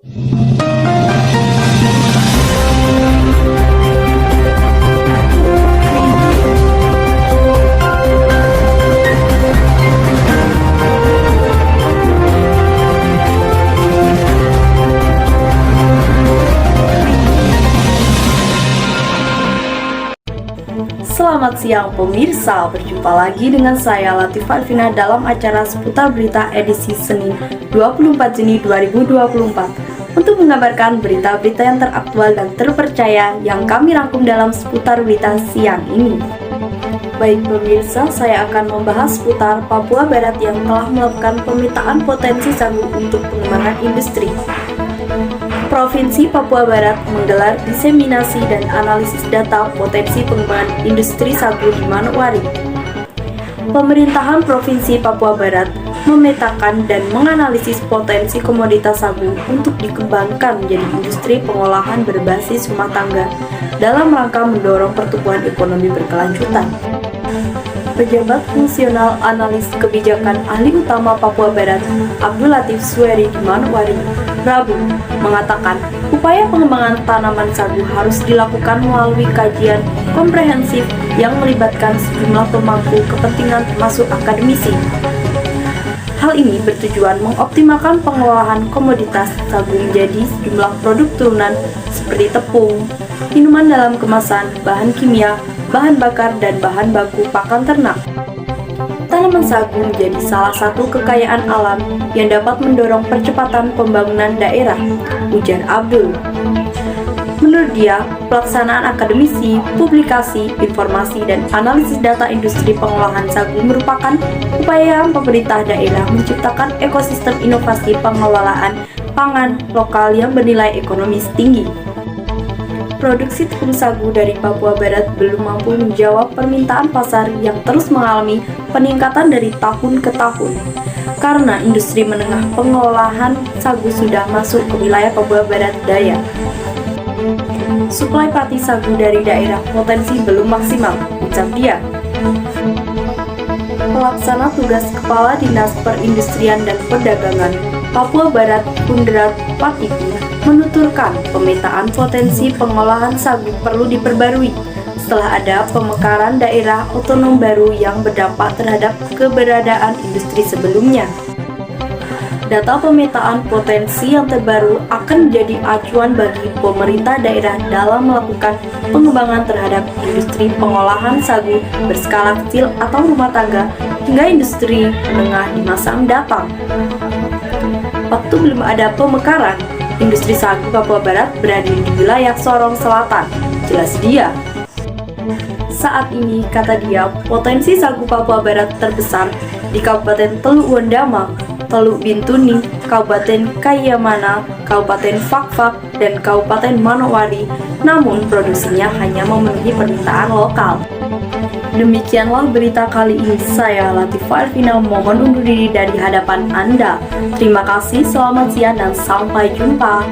Selamat siang pemirsa, berjumpa lagi dengan saya Latifah Alvina dalam acara Seputar Berita edisi Senin 24 Juni 2024 untuk mengabarkan berita-berita yang teraktual dan terpercaya yang kami rangkum dalam Seputar Berita siang ini. Baik pemirsa, saya akan membahas seputar Papua Barat yang telah melakukan pemetaan potensi sagu untuk pengembangan industri. Provinsi Papua Barat menggelar diseminasi dan analisis data potensi pengembangan industri sagu di Manokwari. Pemerintahan Provinsi Papua Barat memetakan dan menganalisis potensi komoditas sagu untuk dikembangkan menjadi industri pengolahan berbasis rumah tangga dalam rangka mendorong pertumbuhan ekonomi berkelanjutan. Pejabat Fungsional Analis Kebijakan Ahli Utama Papua Barat, Abdul Latif Sueri di Manokwari, Rabu, mengatakan upaya pengembangan tanaman sagu harus dilakukan melalui kajian komprehensif yang melibatkan sejumlah pemangku kepentingan termasuk akademisi. Hal ini bertujuan mengoptimalkan pengelolaan komoditas sagu menjadi sejumlah produk turunan seperti tepung, minuman dalam kemasan, bahan kimia, bahan bakar, dan bahan baku pakan ternak. Tanaman sagu menjadi salah satu kekayaan alam yang dapat mendorong percepatan pembangunan daerah, ujar Abdul. Menurut dia, pelaksanaan akademisi, publikasi, informasi, dan analisis data industri pengolahan sagu merupakan upaya pemerintah daerah menciptakan ekosistem inovasi pengelolaan pangan lokal yang bernilai ekonomis tinggi. Produksi tepung sagu dari Papua Barat belum mampu menjawab permintaan pasar yang terus mengalami peningkatan dari tahun ke tahun. Karena industri menengah pengolahan sagu sudah masuk ke wilayah Papua Barat Daya. Suplai pati sagu dari daerah potensi belum maksimal, ucap dia. Pelaksana tugas Kepala Dinas Perindustrian dan Perdagangan Papua Barat Kundrat Patiku menuturkan pemetaan potensi pengolahan sagu perlu diperbarui setelah ada pemekaran daerah otonom baru yang berdampak terhadap keberadaan industri sebelumnya. Data pemetaan potensi yang terbaru akan menjadi acuan bagi pemerintah daerah dalam melakukan pengembangan terhadap industri pengolahan sagu berskala kecil atau rumah tangga hingga industri menengah di masa mendatang. Waktu belum ada pemekaran, industri sagu Papua Barat berada di wilayah Sorong Selatan, jelas dia. Saat ini, kata dia, potensi sagu Papua Barat terbesar di Kabupaten Teluk Wondama, Teluk Bintuni, Kabupaten Kayamana, Kabupaten Fakfak, dan Kabupaten Manokwari, namun produksinya hanya memenuhi permintaan lokal. Demikianlah berita kali ini. Saya Latifah Alvina mohon undur diri dari hadapan Anda. Terima kasih, selamat siang, dan sampai jumpa.